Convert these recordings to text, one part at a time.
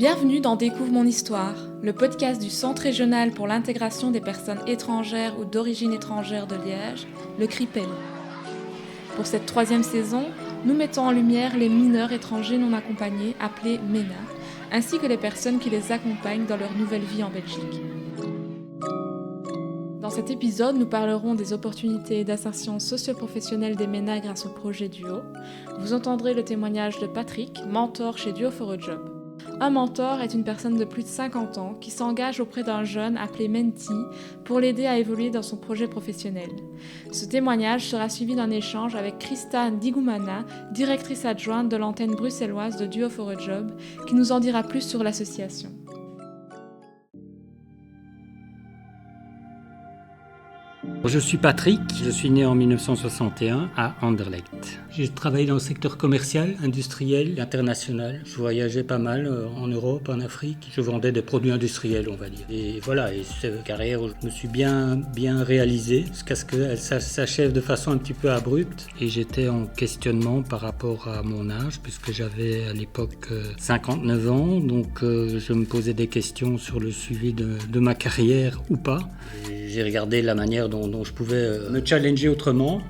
Bienvenue dans Découvre mon histoire, le podcast du Centre régional pour l'intégration des personnes étrangères ou d'origine étrangère de Liège, le CRIPEL. Pour cette 3e saison, nous mettons en lumière les mineurs étrangers non accompagnés, appelés MENA, ainsi que les personnes qui les accompagnent dans leur nouvelle vie en Belgique. Dans cet épisode, nous parlerons des opportunités d'insertion socio-professionnelle des MENA grâce au projet Duo. Vous entendrez le témoignage de Patrick, mentor chez Duo for a Job. Un mentor est une personne de plus de 50 ans qui s'engage auprès d'un jeune appelé mentee pour l'aider à évoluer dans son projet professionnel. Ce témoignage sera suivi d'un échange avec Christa Ndigumana, directrice adjointe de l'antenne bruxelloise de Duo for a Job, qui nous en dira plus sur l'association. Je suis Patrick, je suis né en 1961 à Anderlecht. J'ai travaillé dans le secteur commercial, industriel, international. Je voyageais pas mal en Europe, en Afrique. Je vendais des produits industriels, on va dire. Et voilà, et cette carrière, je me suis bien réalisé jusqu'à ce qu'elle s'achève de façon un petit peu abrupte. Et j'étais en questionnement par rapport à mon âge, puisque j'avais à l'époque 59 ans. Donc je me posais des questions sur le suivi de ma carrière ou pas. Et j'ai regardé la manière dont je pouvais me challenger autrement.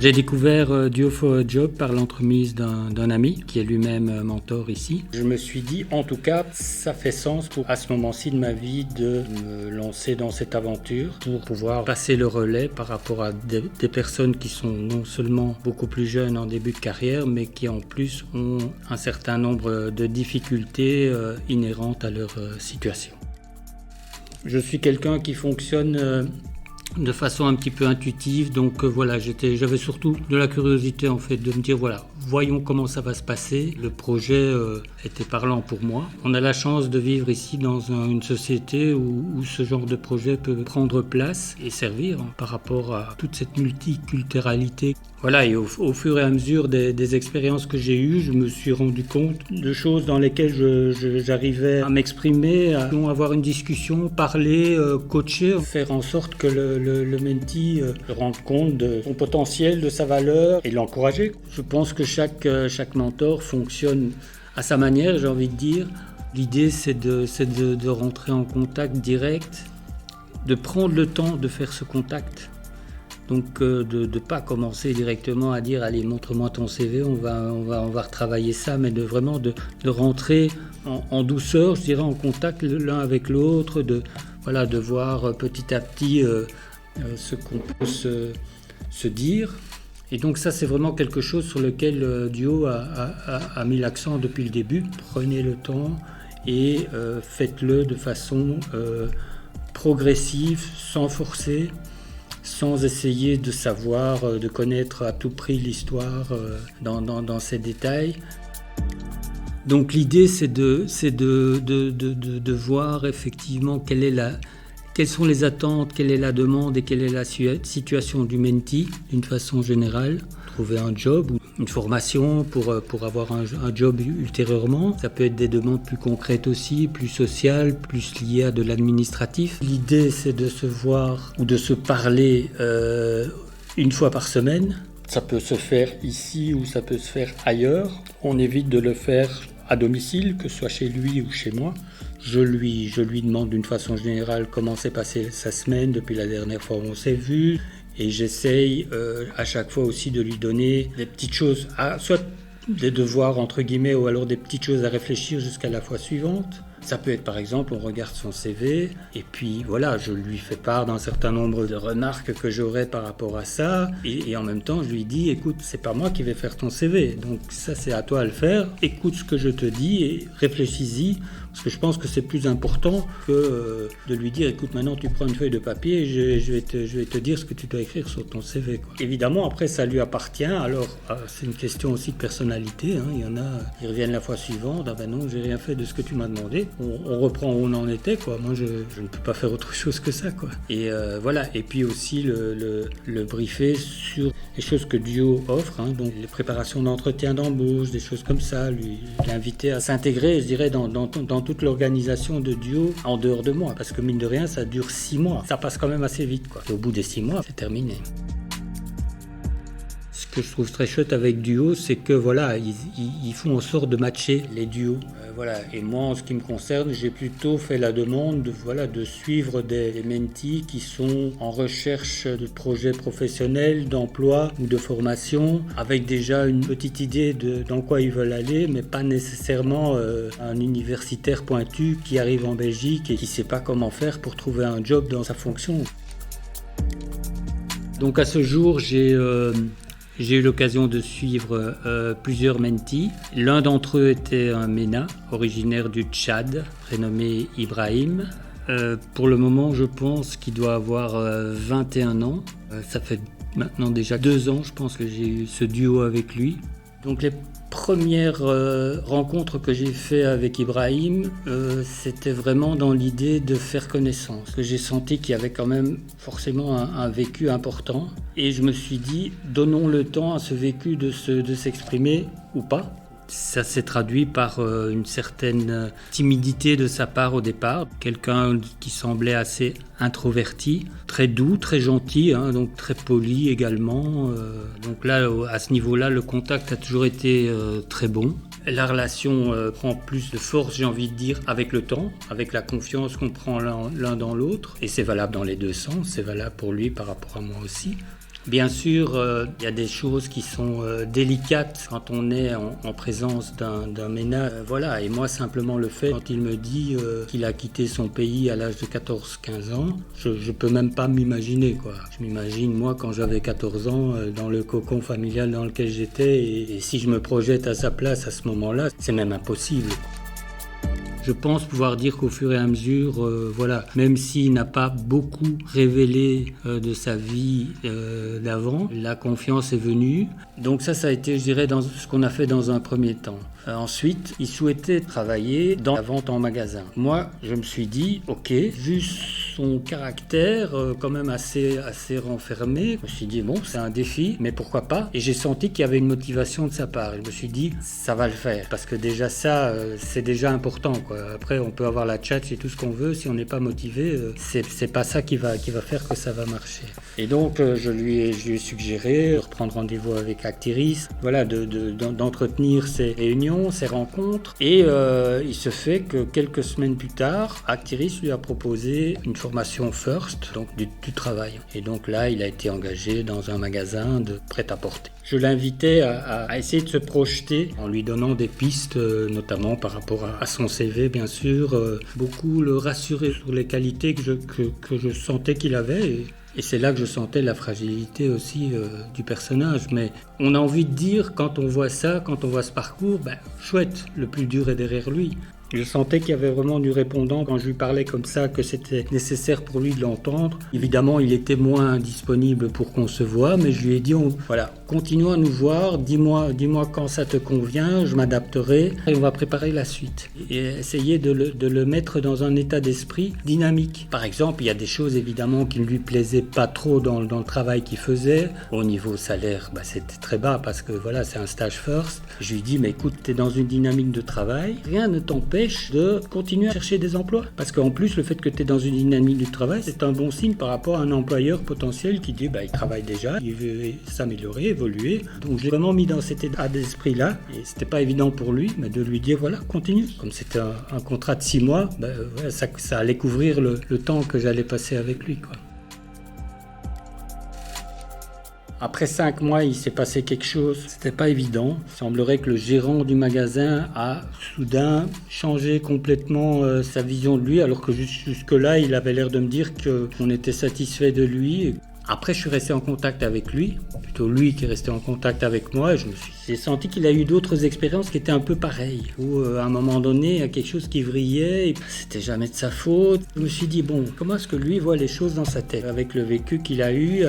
J'ai découvert Duo for a Job par l'entremise d'un ami qui est lui-même mentor ici. Je me suis dit, en tout cas, ça fait sens à ce moment-ci de ma vie de me lancer dans cette aventure pour pouvoir passer le relais par rapport à des personnes qui sont non seulement beaucoup plus jeunes en début de carrière, mais qui en plus ont un certain nombre de difficultés inhérentes à leur situation. Je suis quelqu'un qui fonctionne de façon un petit peu intuitive, donc voilà, j'avais surtout de la curiosité en fait de me dire voilà, voyons comment ça va se passer. Le projet était parlant pour moi. On a la chance de vivre ici dans une société où ce genre de projet peut prendre place et servir par rapport à toute cette multiculturalité. Voilà, et au fur et à mesure des expériences que j'ai eues, je me suis rendu compte de choses dans lesquelles j'arrivais à m'exprimer, à avoir une discussion, parler, coacher, faire en sorte que le mentee se rende compte de son potentiel, de sa valeur et l'encourager. Je pense que chaque mentor fonctionne à sa manière, j'ai envie de dire. L'idée, c'est de rentrer en contact direct, de prendre le temps de faire ce contact. Donc de ne pas commencer directement à dire allez montre-moi ton CV, on va retravailler ça, mais vraiment de rentrer en douceur, je dirais en contact l'un avec l'autre, de voir petit à petit ce qu'on peut se dire. Et donc ça c'est vraiment quelque chose sur lequel Duo a mis l'accent depuis le début. Prenez le temps et faites-le de façon progressive, sans forcer, sans essayer de savoir, de connaître à tout prix l'histoire dans ses détails. Donc l'idée c'est de voir effectivement quelles sont les attentes, quelle est la demande et quelle est la situation du mentee d'une façon générale. Trouver un job ou une formation pour avoir un job ultérieurement. Ça peut être des demandes plus concrètes aussi, plus sociales, plus liées à de l'administratif. L'idée c'est de se voir ou de se parler une fois par semaine. Ça peut se faire ici ou ça peut se faire ailleurs. On évite de le faire à domicile, que ce soit chez lui ou chez moi. Je lui demande d'une façon générale comment s'est passée sa semaine depuis la dernière fois où on s'est vu. Et j'essaye à chaque fois aussi de lui donner des petites choses, soit des devoirs entre guillemets, ou alors des petites choses à réfléchir jusqu'à la fois suivante. Ça peut être par exemple, on regarde son CV et puis voilà, je lui fais part d'un certain nombre de remarques que j'aurais par rapport à ça et en même temps je lui dis écoute, c'est pas moi qui vais faire ton CV, donc ça c'est à toi à le faire, écoute ce que je te dis et réfléchis-y, parce que je pense que c'est plus important que de lui dire écoute maintenant tu prends une feuille de papier et je vais te dire ce que tu dois écrire sur ton CV, quoi. Évidemment après ça lui appartient, alors c'est une question aussi de personnalité, hein. Il y en a, ils reviennent la fois suivante, ah ben non j'ai rien fait de ce que tu m'as demandé. On reprend où on en était, quoi. Moi, je ne peux pas faire autre chose que ça, quoi. Et voilà. Et puis aussi le briefer sur les choses que Duo offre, hein, donc les préparations d'entretien d'embauche, des choses comme ça. L'inviter à s'intégrer, je dirais, dans toute l'organisation de Duo en dehors de moi, parce que mine de rien, ça dure 6 mois. Ça passe quand même assez vite, quoi. Et au bout des 6 mois, c'est terminé. Ce que je trouve très chouette avec Duo, c'est que voilà, ils font en sorte de matcher les duos. Voilà. Et moi, en ce qui me concerne, j'ai plutôt fait la demande de suivre des mentees qui sont en recherche de projets professionnels, d'emploi ou de formation, avec déjà une petite idée dans quoi ils veulent aller, mais pas nécessairement un universitaire pointu qui arrive en Belgique et qui ne sait pas comment faire pour trouver un job dans sa fonction. Donc à ce jour, j'ai eu l'occasion de suivre plusieurs mentees. L'un d'entre eux était un MENA, originaire du Tchad, prénommé Ibrahim. Pour le moment, je pense qu'il doit avoir 21 ans. Ça fait maintenant déjà 2 ans, je pense, que j'ai eu ce duo avec lui. Donc les premières rencontres que j'ai fait avec Ibrahim, c'était vraiment dans l'idée de faire connaissance. J'ai senti qu'il y avait quand même forcément un vécu important. Et je me suis dit, donnons le temps à ce vécu de s'exprimer ou pas. Ça s'est traduit par une certaine timidité de sa part au départ. Quelqu'un qui semblait assez introverti, très doux, très gentil, donc très poli également. Donc là, à ce niveau-là, le contact a toujours été très bon. La relation prend plus de force, j'ai envie de dire, avec le temps, avec la confiance qu'on prend l'un dans l'autre. Et c'est valable dans les deux sens, c'est valable pour lui par rapport à moi aussi. Bien sûr, il y a des choses qui sont délicates quand on est en présence d'un MENA. Voilà, et moi, simplement le fait, quand il me dit qu'il a quitté son pays à l'âge de 14-15 ans, je ne peux même pas m'imaginer, quoi. Je m'imagine, moi, quand j'avais 14 ans, dans le cocon familial dans lequel j'étais, et si je me projette à sa place à ce moment-là, c'est même impossible. Je pense pouvoir dire qu'au fur et à mesure, même s'il n'a pas beaucoup révélé de sa vie d'avant, la confiance est venue. Donc ça a été, je dirais, dans ce qu'on a fait dans un premier temps. Ensuite, il souhaitait travailler dans la vente en magasin. Moi, je me suis dit, ok, vu son caractère quand même assez renfermé, je me suis dit, bon, c'est un défi, mais pourquoi pas? Et j'ai senti qu'il y avait une motivation de sa part. Je me suis dit, ça va le faire, parce que déjà ça, c'est déjà important, quoi. Après, on peut avoir la tchatche et tout ce qu'on veut, si on n'est pas motivé, c'est pas ça qui va faire que ça va marcher. Et donc, je lui ai suggéré de reprendre rendez-vous avec Actiris, voilà, d'entretenir ces réunions, ces rencontres. Et il se fait que quelques semaines plus tard, Actiris lui a proposé une formation First, donc du travail. Et donc là, il a été engagé dans un magasin de prêt-à-porter. Je l'invitais à essayer de se projeter en lui donnant des pistes, notamment par rapport à son CV, bien sûr. Beaucoup le rassurer sur les qualités que je sentais qu'il avait. Et c'est là que je sentais la fragilité aussi du personnage. Mais on a envie de dire, quand on voit ça, quand on voit ce parcours, chouette, le plus dur est derrière lui. Je sentais qu'il y avait vraiment du répondant quand je lui parlais comme ça, que c'était nécessaire pour lui de l'entendre. Évidemment, il était moins disponible pour qu'on se voie, mais je lui ai dit, voilà, continuons à nous voir, dis-moi quand ça te convient, je m'adapterai et on va préparer la suite. Et essayer de le mettre dans un état d'esprit dynamique. Par exemple, il y a des choses évidemment qui ne lui plaisaient pas trop dans le travail qu'il faisait. Au niveau salaire, c'était très bas parce que voilà, c'est un stage first. Je lui ai dit, mais écoute, tu es dans une dynamique de travail, rien ne t'empêche de continuer à chercher des emplois. Parce qu'en plus, le fait que tu es dans une dynamique du travail, c'est un bon signe par rapport à un employeur potentiel qui dit il travaille déjà, il veut s'améliorer, évoluer. Donc j'ai vraiment mis dans cet état d'esprit-là, et c'était pas évident pour lui, mais de lui dire voilà, continue. Comme c'était un contrat de 6 mois, ça allait couvrir le temps que j'allais passer avec lui, quoi. Après 5 mois, il s'est passé quelque chose, c'était pas évident. Il semblerait que le gérant du magasin a soudain changé complètement sa vision de lui, alors que jusque-là, il avait l'air de me dire qu'on était satisfait de lui. Après, je suis resté en contact avec lui, plutôt lui qui est resté en contact avec moi, et j'ai senti qu'il a eu d'autres expériences qui étaient un peu pareilles, où à un moment donné, il y a quelque chose qui vrillait, et c'était jamais de sa faute. Je me suis dit, bon, comment est-ce que lui voit les choses dans sa tête, avec le vécu qu'il a eu,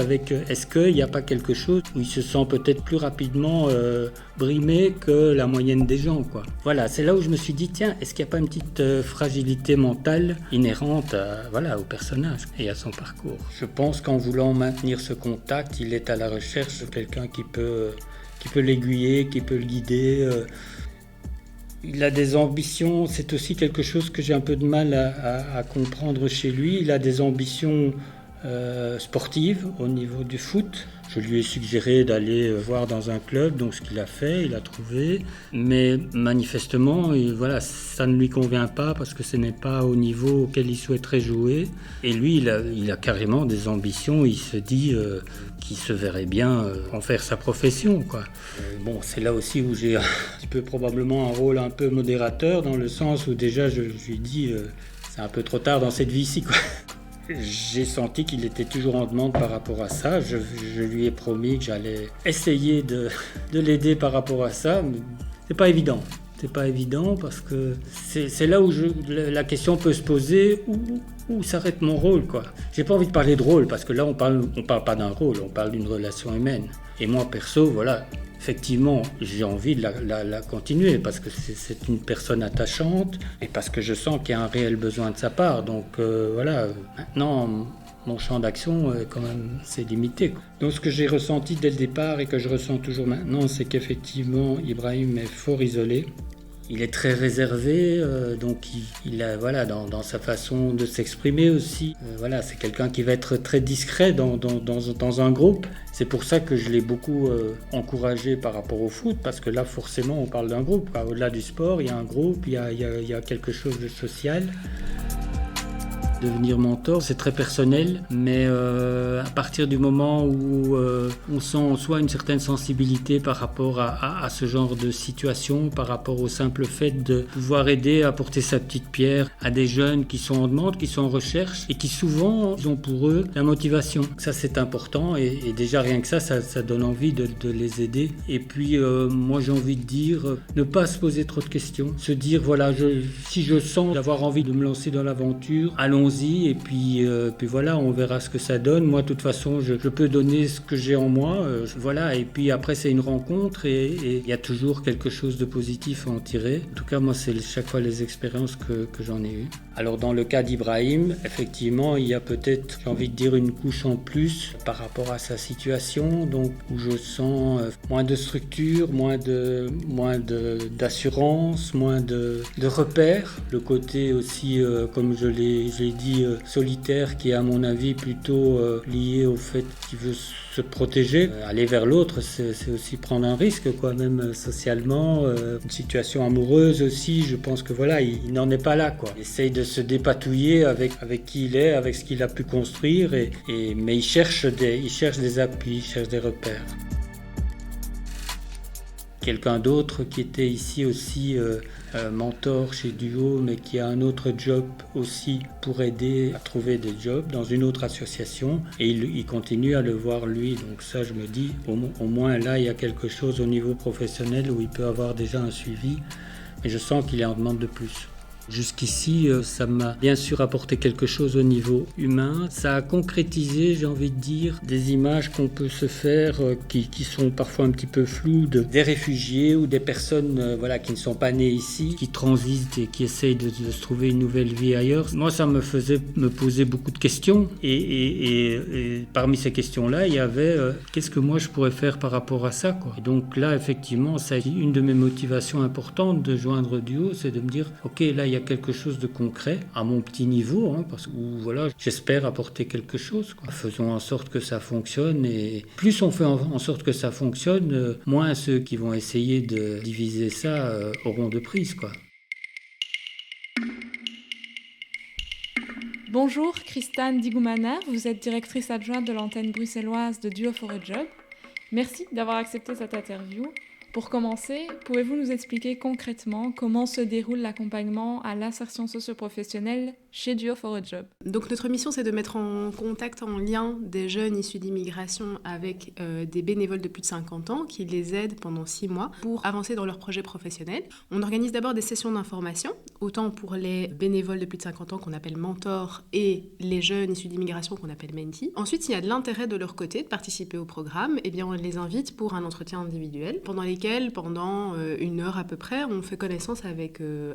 est-ce qu'il n'y a pas quelque chose où il se sent peut-être plus rapidement brimé que la moyenne des gens, quoi. Voilà, c'est là où je me suis dit, tiens, est-ce qu'il n'y a pas une petite fragilité mentale inhérente au personnage et à son parcours. Je pense qu'en voulant maintenir ce contact, il est à la recherche de quelqu'un qui peut l'aiguiller, qui peut le guider. Il a des ambitions, c'est aussi quelque chose que j'ai un peu de mal à comprendre chez lui. Il a des ambitions sportives au niveau du foot. Je lui ai suggéré d'aller voir dans un club, donc ce qu'il a fait, il a trouvé. Mais manifestement, voilà, ça ne lui convient pas parce que ce n'est pas au niveau auquel il souhaiterait jouer. Et lui, il a carrément des ambitions. Il se dit qu'il se verrait bien en faire sa profession, quoi. Bon, c'est là aussi où j'ai un petit peu probablement un rôle un peu modérateur, dans le sens où déjà je lui dis c'est un peu trop tard dans cette vie-ci, quoi. J'ai senti qu'il était toujours en demande par rapport à ça. Je lui ai promis que j'allais essayer de l'aider par rapport à ça, mais c'est pas évident. C'est pas évident parce que c'est là où la question peut se poser, où s'arrête mon rôle, quoi. J'ai pas envie de parler de rôle parce que là on parle pas d'un rôle, on parle d'une relation humaine. Et moi perso, voilà, effectivement, j'ai envie de la continuer parce que c'est une personne attachante et parce que je sens qu'il y a un réel besoin de sa part. Donc voilà, maintenant mon champ d'action quand même c'est limité, quoi. Donc ce que j'ai ressenti dès le départ et que je ressens toujours maintenant, c'est qu'effectivement Ibrahim est fort isolé. Il est très réservé, donc il a, voilà, dans sa façon de s'exprimer aussi. Voilà, c'est quelqu'un qui va être très discret dans un groupe. C'est pour ça que je l'ai beaucoup encouragé par rapport au foot, parce que là, forcément, on parle d'un groupe. Au-delà du sport, il y a un groupe, il y a quelque chose de social. Devenir mentor, c'est très personnel, mais à partir du moment où on sent soit une certaine sensibilité par rapport à ce genre de situation, par rapport au simple fait de pouvoir aider à porter sa petite pierre à des jeunes qui sont en demande, qui sont en recherche et qui souvent ils ont pour eux la motivation. Ça c'est important et déjà rien que ça donne envie de les aider. Et puis moi j'ai envie de dire, ne pas se poser trop de questions, se dire voilà, si je sens d'avoir envie de me lancer dans l'aventure, allons-y et puis voilà, on verra ce que ça donne. Moi de toute façon je peux donner ce que j'ai en moi, voilà, et puis après c'est une rencontre et il y a toujours quelque chose de positif à en tirer. En tout cas moi c'est chaque fois les expériences que j'en ai eues. Alors dans le cas d'Ibrahim, effectivement il y a peut-être, j'ai envie de dire, une couche en plus par rapport à sa situation, donc où je sens moins de structure, moins d'assurance, moins de repères. Le côté aussi, comme je l'ai dit, solitaire, qui est à mon avis plutôt lié au fait qu'il veut se protéger. Aller vers l'autre, c'est aussi prendre un risque, quoi, même socialement. Une situation amoureuse aussi, je pense que voilà, il n'en est pas là, quoi. Il essaye de se dépatouiller avec qui il est, avec ce qu'il a pu construire, mais il cherche des appuis, il cherche des repères. Quelqu'un d'autre qui était ici aussi mentor chez Duo, mais qui a un autre job aussi pour aider à trouver des jobs dans une autre association, et il continue à le voir lui. Donc ça, je me dis, au moins là, il y a quelque chose au niveau professionnel où il peut avoir déjà un suivi, mais je sens qu'il est en demande de plus. Jusqu'ici, ça m'a bien sûr apporté quelque chose au niveau humain. Ça a concrétisé, j'ai envie de dire, des images qu'on peut se faire qui sont parfois un petit peu floues, des réfugiés ou des personnes voilà, qui ne sont pas nées ici, qui transitent et qui essayent de se trouver une nouvelle vie ailleurs. Moi, ça me faisait me poser beaucoup de questions. Et parmi ces questions-là, il y avait qu'est-ce que moi je pourrais faire par rapport à ça, quoi. Et donc là, effectivement, ça a été une de mes motivations importantes de joindre Duo, c'est de me dire, ok, là, il y a quelque chose de concret à mon petit niveau, parce que voilà, j'espère apporter quelque chose, quoi. Faisons en sorte que ça fonctionne, et plus on fait en sorte que ça fonctionne, moins ceux qui vont essayer de diviser ça auront de prise, quoi. Bonjour, Christane Digoumana, vous êtes directrice adjointe de l'antenne bruxelloise de Duo for a Job. Merci d'avoir accepté cette interview. Pour commencer, pouvez-vous nous expliquer concrètement comment se déroule l'accompagnement à l'insertion socio-professionnelle chez Duo for a Job? Donc notre mission, c'est de mettre en contact, en lien des jeunes issus d'immigration avec des bénévoles de plus de 50 ans qui les aident pendant 6 mois pour avancer dans leur projet professionnel. On organise d'abord des sessions d'information, autant pour les bénévoles de plus de 50 ans qu'on appelle mentors et les jeunes issus d'immigration qu'on appelle mentees. Ensuite, s'il y a de l'intérêt de leur côté de participer au programme, eh bien on les invite pour un entretien individuel pendant 1 heure à peu près, on fait connaissance avec eux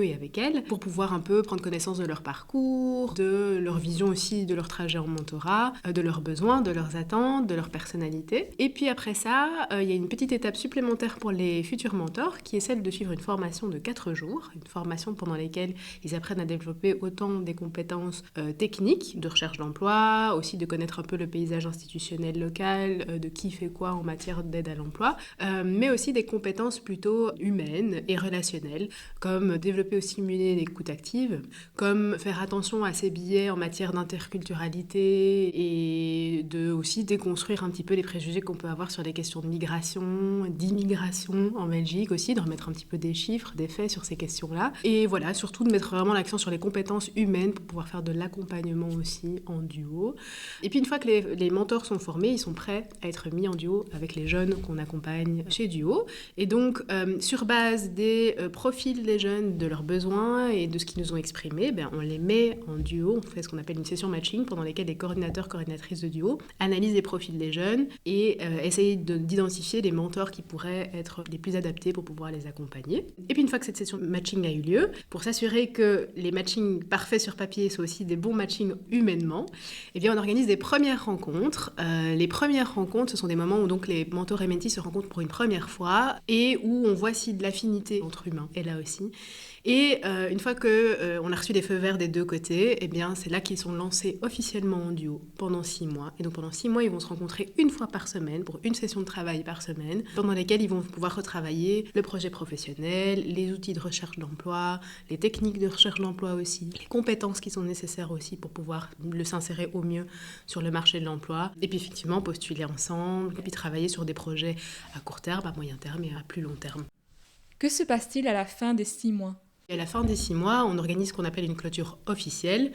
et avec elles pour pouvoir un peu prendre connaissance de leur parcours, de leur vision aussi de leur trajet en mentorat, de leurs besoins, de leurs attentes, de leur personnalité. Et puis après ça, il y a une petite étape supplémentaire pour les futurs mentors qui est celle de suivre une formation de 4 jours, une formation pendant laquelle ils apprennent à développer autant des compétences techniques de recherche d'emploi, aussi de connaître un peu le paysage institutionnel local, de qui fait quoi en matière d'aide à l'emploi, mais aussi des compétences plutôt humaines et relationnelles, comme développer ou stimuler l'écoute active, comme faire attention à ses biais en matière d'interculturalité et de aussi déconstruire un petit peu les préjugés qu'on peut avoir sur les questions de migration, d'immigration en Belgique aussi, de remettre un petit peu des chiffres, des faits sur ces questions-là. Et voilà, surtout de mettre vraiment l'accent sur les compétences humaines pour pouvoir faire de l'accompagnement aussi en duo. Et puis une fois que les mentors sont formés, ils sont prêts à être mis en duo avec les jeunes qu'on accompagne chez Duo. Et donc, sur base des profils des jeunes, de leurs besoins et de ce qu'ils nous ont exprimé, on les met en duo. On fait ce qu'on appelle une session matching pendant laquelle les coordinateurs, coordinatrices de Duo analysent les profils des jeunes et essayent d'identifier les mentors qui pourraient être les plus adaptés pour pouvoir les accompagner. Et puis une fois que cette session matching a eu lieu, pour s'assurer que les matchings parfaits sur papier soient aussi des bons matchings humainement, on organise des premières rencontres. Les premières rencontres, ce sont des moments où donc les mentors et mentees se rencontrent pour une première fois et où on voit si de l'affinité entre humains est là aussi. Et une fois qu'on a reçu les feux verts des deux côtés, c'est là qu'ils sont lancés officiellement en duo pendant 6 mois. Et donc pendant 6 mois, ils vont se rencontrer une fois par semaine pour une session de travail par semaine, pendant lesquelles ils vont pouvoir retravailler le projet professionnel, les outils de recherche d'emploi, les techniques de recherche d'emploi aussi, les compétences qui sont nécessaires aussi pour pouvoir s'insérer au mieux sur le marché de l'emploi. Et puis effectivement, postuler ensemble, et puis travailler sur des projets à court terme, à moyen terme et à plus long terme. Que se passe-t-il à la fin des 6 mois ? Et à la fin des 6 mois, on organise ce qu'on appelle une clôture officielle.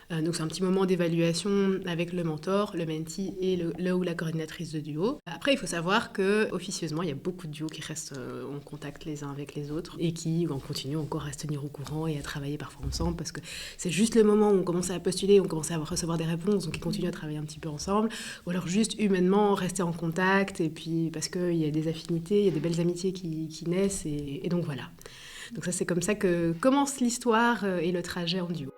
Donc c'est un petit moment d'évaluation avec le mentor, le mentee et le ou la coordinatrice de duo. Après, il faut savoir que officieusement, il y a beaucoup de duos qui restent en contact les uns avec les autres et qui continuent encore à se tenir au courant et à travailler parfois ensemble parce que c'est juste le moment où on commence à postuler, on commence à recevoir des réponses, donc ils continuent à travailler un petit peu ensemble. Ou alors juste humainement rester en contact et puis parce qu'il y a des affinités, il y a des belles amitiés qui naissent et donc voilà. Donc ça, c'est comme ça que commence l'histoire et le trajet en duo.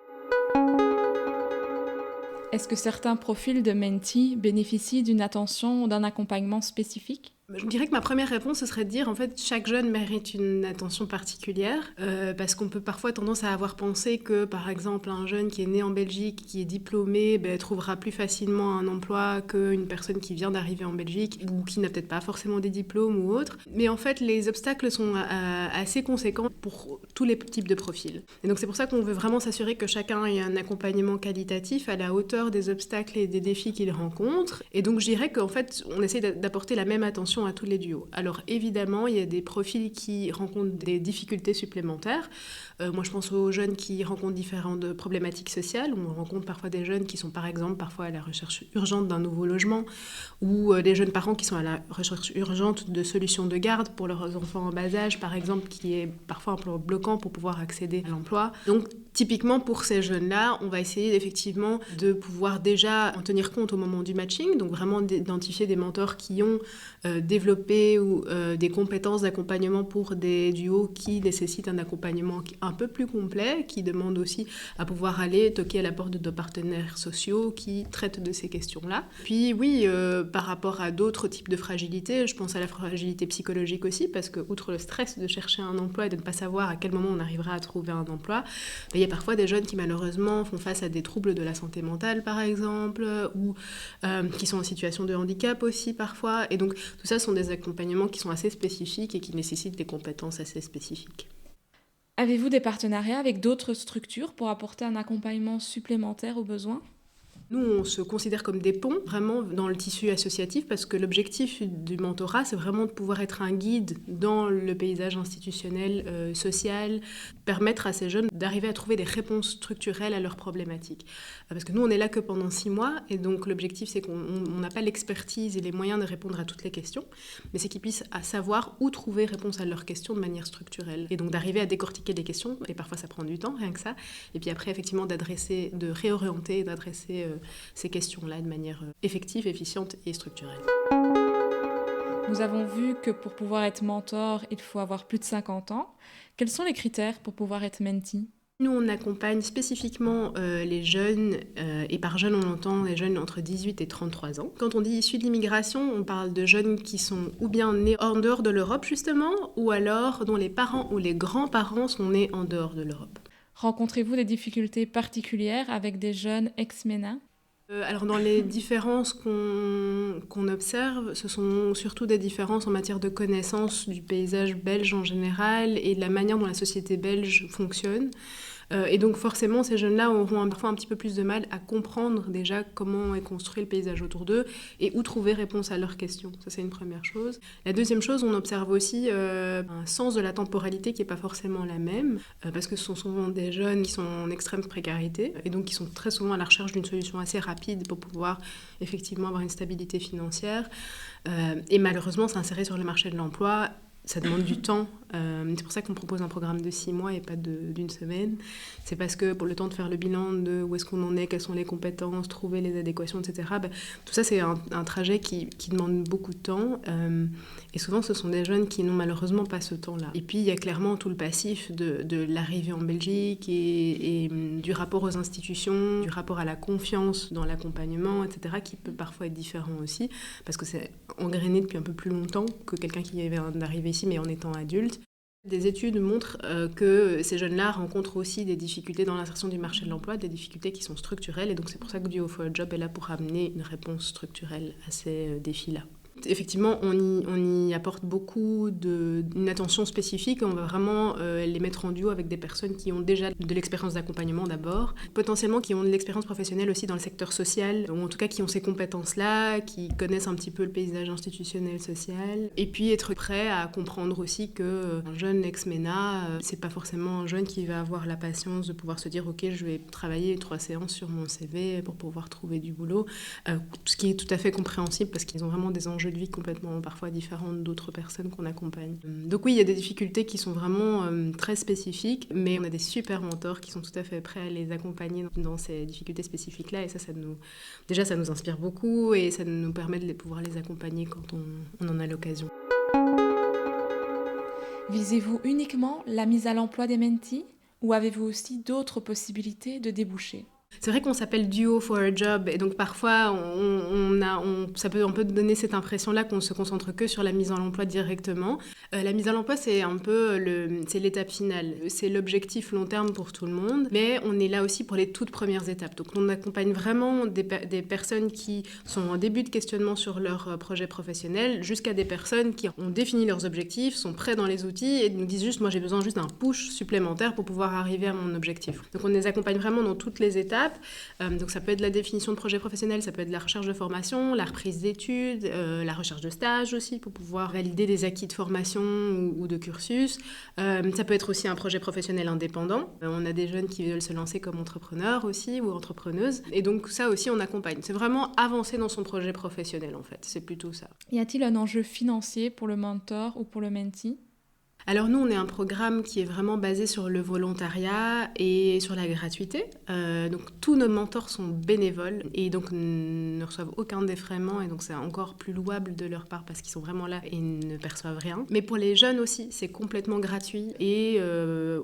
Est-ce que certains profils de mentees bénéficient d'une attention ou d'un accompagnement spécifique ? Je dirais que ma première réponse, ce serait de dire, en fait, chaque jeune mérite une attention particulière, parce qu'on peut parfois tendance à avoir pensé que, par exemple, un jeune qui est né en Belgique, qui est diplômé, trouvera plus facilement un emploi qu'une personne qui vient d'arriver en Belgique, ou qui n'a peut-être pas forcément des diplômes ou autre. Mais en fait, les obstacles sont assez conséquents pour tous les types de profils. Et donc c'est pour ça qu'on veut vraiment s'assurer que chacun ait un accompagnement qualitatif à la hauteur des obstacles et des défis qu'il rencontre. Et donc je dirais qu'en fait, on essaie d'apporter la même attention à tous les duos. Alors évidemment, il y a des profils qui rencontrent des difficultés supplémentaires. Moi, je pense aux jeunes qui rencontrent différentes problématiques sociales. On rencontre parfois des jeunes qui sont par exemple parfois à la recherche urgente d'un nouveau logement ou des jeunes parents qui sont à la recherche urgente de solutions de garde pour leurs enfants en bas âge, par exemple, qui est parfois un peu bloquant pour pouvoir accéder à l'emploi. Donc typiquement pour ces jeunes-là, on va essayer effectivement de pouvoir déjà en tenir compte au moment du matching, donc vraiment d'identifier des mentors qui ont développé ou des compétences d'accompagnement pour des duos qui nécessitent un accompagnement un peu plus complet, qui demande aussi à pouvoir aller toquer à la porte de nos partenaires sociaux qui traitent de ces questions-là. Puis oui, par rapport à d'autres types de fragilités, je pense à la fragilité psychologique aussi, parce que outre le stress de chercher un emploi et de ne pas savoir à quel moment on arrivera à trouver un emploi, il y a parfois des jeunes qui malheureusement font face à des troubles de la santé mentale par exemple, ou qui sont en situation de handicap aussi parfois, et donc tout ça sont des accompagnements qui sont assez spécifiques et qui nécessitent des compétences assez spécifiques. Avez-vous des partenariats avec d'autres structures pour apporter un accompagnement supplémentaire aux besoins ? Nous, on se considère comme des ponts, vraiment, dans le tissu associatif, parce que l'objectif du mentorat, c'est vraiment de pouvoir être un guide dans le paysage institutionnel, social, permettre à ces jeunes d'arriver à trouver des réponses structurelles à leurs problématiques. Parce que nous, on est là que pendant 6 mois, et donc l'objectif, c'est qu'on n'a pas l'expertise et les moyens de répondre à toutes les questions, mais c'est qu'ils puissent savoir où trouver réponse à leurs questions de manière structurelle. Et donc d'arriver à décortiquer les questions, et parfois ça prend du temps, rien que ça, et puis après, effectivement, de réorienter et d'adresser ces questions-là de manière effective, efficiente et structurelle. Nous avons vu que pour pouvoir être mentor, il faut avoir plus de 50 ans. Quels sont les critères pour pouvoir être mentee ? Nous, on accompagne spécifiquement les jeunes, et par jeunes, on entend les jeunes entre 18 et 33 ans. Quand on dit issus de l'immigration, on parle de jeunes qui sont ou bien nés en dehors de l'Europe, justement, ou alors dont les parents ou les grands-parents sont nés en dehors de l'Europe. Rencontrez-vous des difficultés particulières avec des jeunes ex-MENA ? Alors dans les différences qu'on observe, ce sont surtout des différences en matière de connaissance du paysage belge en général et de la manière dont la société belge fonctionne. Et donc forcément, ces jeunes-là auront parfois un petit peu plus de mal à comprendre déjà comment est construit le paysage autour d'eux et où trouver réponse à leurs questions. Ça, c'est une première chose. La deuxième chose, on observe aussi un sens de la temporalité qui n'est pas forcément la même, parce que ce sont souvent des jeunes qui sont en extrême précarité et donc qui sont très souvent à la recherche d'une solution assez rapide pour pouvoir effectivement avoir une stabilité financière. Et malheureusement, s'insérer sur le marché de l'emploi, ça demande du temps. C'est pour ça qu'on propose un programme de 6 mois et pas d'une semaine. C'est parce que pour le temps de faire le bilan de où est-ce qu'on en est, quelles sont les compétences, trouver les adéquations, etc. Tout ça, c'est un trajet qui demande beaucoup de temps. Et souvent, ce sont des jeunes qui n'ont malheureusement pas ce temps-là. Et puis, il y a clairement tout le passif de l'arrivée en Belgique et du rapport aux institutions, du rapport à la confiance dans l'accompagnement, etc., qui peut parfois être différent aussi, parce que c'est engrainé depuis un peu plus longtemps que quelqu'un qui vient d'arriver ici, mais en étant adulte. Des études montrent que ces jeunes-là rencontrent aussi des difficultés dans l'insertion du marché de l'emploi, des difficultés qui sont structurelles, et donc c'est pour ça que Duo for a Job est là pour amener une réponse structurelle à ces défis-là. Effectivement, on y apporte beaucoup une attention spécifique. On va vraiment les mettre en duo avec des personnes qui ont déjà de l'expérience d'accompagnement d'abord, potentiellement qui ont de l'expérience professionnelle aussi dans le secteur social, ou en tout cas qui ont ces compétences-là, qui connaissent un petit peu le paysage institutionnel, social, et puis être prêt à comprendre aussi qu'un jeune ex-MENA, c'est pas forcément un jeune qui va avoir la patience de pouvoir se dire « Ok, je vais travailler 3 séances sur mon CV pour pouvoir trouver du boulot », ce qui est tout à fait compréhensible parce qu'ils ont vraiment des enjeux de vie complètement parfois différentes d'autres personnes qu'on accompagne. Donc oui, il y a des difficultés qui sont vraiment très spécifiques, mais on a des super mentors qui sont tout à fait prêts à les accompagner dans ces difficultés spécifiques-là, et ça nous inspire beaucoup et ça nous permet de pouvoir les accompagner quand on en a l'occasion. Visez-vous uniquement la mise à l'emploi des mentees ou avez-vous aussi d'autres possibilités de débouchés ? C'est vrai qu'on s'appelle Duo for a Job et donc parfois on peut donner cette impression-là qu'on ne se concentre que sur la mise à l'emploi directement. La mise à l'emploi, c'est un peu c'est l'étape finale. C'est l'objectif long terme pour tout le monde, mais on est là aussi pour les toutes premières étapes. Donc on accompagne vraiment des personnes qui sont en début de questionnement sur leur projet professionnel jusqu'à des personnes qui ont défini leurs objectifs, sont prêts dans les outils et nous disent juste « moi j'ai besoin juste d'un push supplémentaire pour pouvoir arriver à mon objectif ». Donc on les accompagne vraiment dans toutes les étapes. Donc ça peut être la définition de projet professionnel, ça peut être la recherche de formation, la reprise d'études, la recherche de stage aussi pour pouvoir valider des acquis de formation ou de cursus. Ça peut être aussi un projet professionnel indépendant. On a des jeunes qui veulent se lancer comme entrepreneurs aussi ou entrepreneuses. Et donc ça aussi on accompagne. C'est vraiment avancer dans son projet professionnel en fait, c'est plutôt ça. Y a-t-il un enjeu financier pour le mentor ou pour le mentee ? Alors nous, on est un programme qui est vraiment basé sur le volontariat et sur la gratuité. Donc tous nos mentors sont bénévoles et donc ne reçoivent aucun défraiement et donc c'est encore plus louable de leur part parce qu'ils sont vraiment là et ne perçoivent rien. Mais pour les jeunes aussi, c'est complètement gratuit et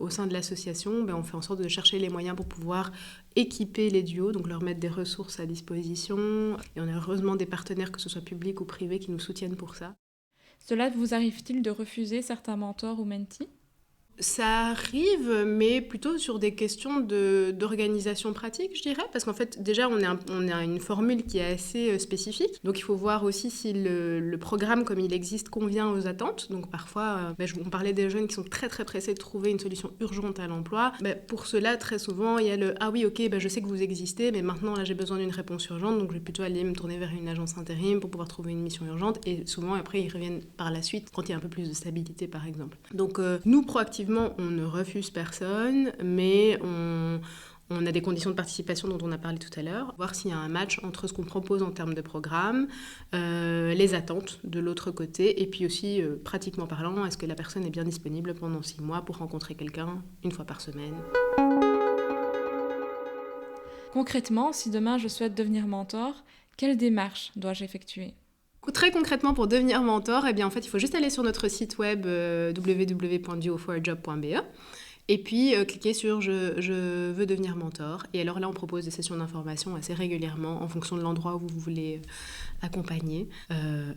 au sein de l'association, on fait en sorte de chercher les moyens pour pouvoir équiper les duos, donc leur mettre des ressources à disposition. Et on a heureusement des partenaires, que ce soit publics ou privés, qui nous soutiennent pour ça. Cela vous arrive-t-il de refuser certains mentors ou mentees ? Ça arrive, mais plutôt sur des questions d'organisation pratique, je dirais, parce qu'en fait, déjà, on a une formule qui est assez spécifique, donc il faut voir aussi si le programme, comme il existe, convient aux attentes. Donc parfois, on parlait des jeunes qui sont très très pressés de trouver une solution urgente à l'emploi. Pour cela, très souvent, il y a le « Ah oui, ok, je sais que vous existez, mais maintenant, là, j'ai besoin d'une réponse urgente, donc je vais plutôt aller me tourner vers une agence intérim pour pouvoir trouver une mission urgente. » Et souvent, après, ils reviennent par la suite, quand il y a un peu plus de stabilité, par exemple. Donc nous, proactivement, on ne refuse personne, mais on a des conditions de participation dont on a parlé tout à l'heure, voir s'il y a un match entre ce qu'on propose en termes de programme, les attentes de l'autre côté, et puis aussi, pratiquement parlant, est-ce que la personne est bien disponible pendant 6 mois pour rencontrer quelqu'un une fois par semaine. Concrètement, si demain je souhaite devenir mentor, quelle démarche dois-je effectuer ? Très concrètement, pour devenir mentor, en fait, il faut juste aller sur notre site web www.duoforajob.be Et puis, cliquez sur je veux devenir mentor. Et alors là, on propose des sessions d'information assez régulièrement en fonction de l'endroit où vous voulez accompagner.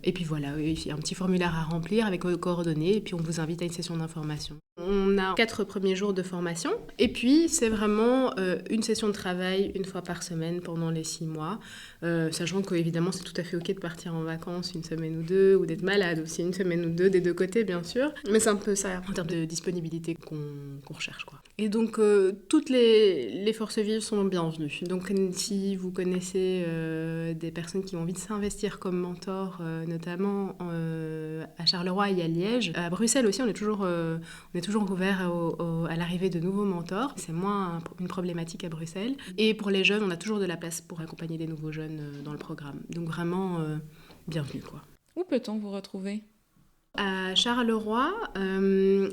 Et puis voilà, il y a un petit formulaire à remplir avec vos coordonnées. Et puis, on vous invite à une session d'information. On a 4 premiers jours de formation. Et puis, c'est vraiment une session de travail une fois par semaine pendant les 6 mois. Sachant qu'évidemment, c'est tout à fait OK de partir en vacances une semaine ou deux, ou d'être malade aussi une semaine ou deux, des deux côtés, bien sûr. Mais c'est un peu ça, en termes de disponibilité qu'on recherche, quoi. Et donc, toutes les forces vives sont bienvenues. Donc, si vous connaissez des personnes qui ont envie de s'investir comme mentor, notamment à Charleroi et à Liège, à Bruxelles aussi, on est toujours ouvert à l'arrivée de nouveaux mentors. C'est moins une problématique à Bruxelles. Et pour les jeunes, on a toujours de la place pour accompagner des nouveaux jeunes dans le programme. Donc, vraiment, bienvenue, quoi. Où peut-on vous retrouver ? À Charleroi,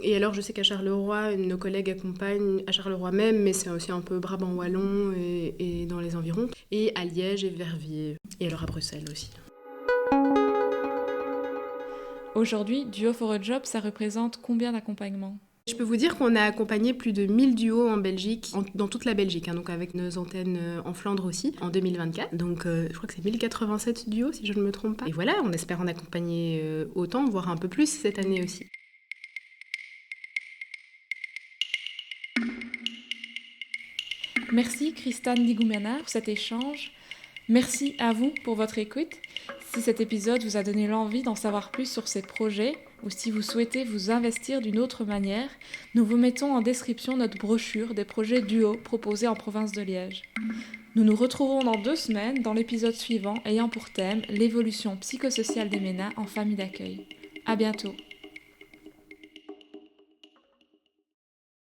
et alors je sais qu'à Charleroi, nos collègues accompagnent à Charleroi même, mais c'est aussi un peu Brabant Wallon et dans les environs, et à Liège et Verviers, et alors à Bruxelles aussi. Aujourd'hui, Duo for a Job, ça représente combien d'accompagnements ? Je peux vous dire qu'on a accompagné plus de 1000 duos en Belgique, dans toute la Belgique, donc avec nos antennes en Flandre aussi, en 2024. Donc je crois que c'est 1087 duos, si je ne me trompe pas. Et voilà, on espère en accompagner autant, voire un peu plus cette année aussi. Merci Christane Digumana pour cet échange. Merci à vous pour votre écoute. Si cet épisode vous a donné l'envie d'en savoir plus sur ces projets, ou si vous souhaitez vous investir d'une autre manière, nous vous mettons en description notre brochure des projets Duo proposés en province de Liège. Nous nous retrouvons dans 2 semaines dans l'épisode suivant ayant pour thème l'évolution psychosociale des MENA en famille d'accueil. À bientôt.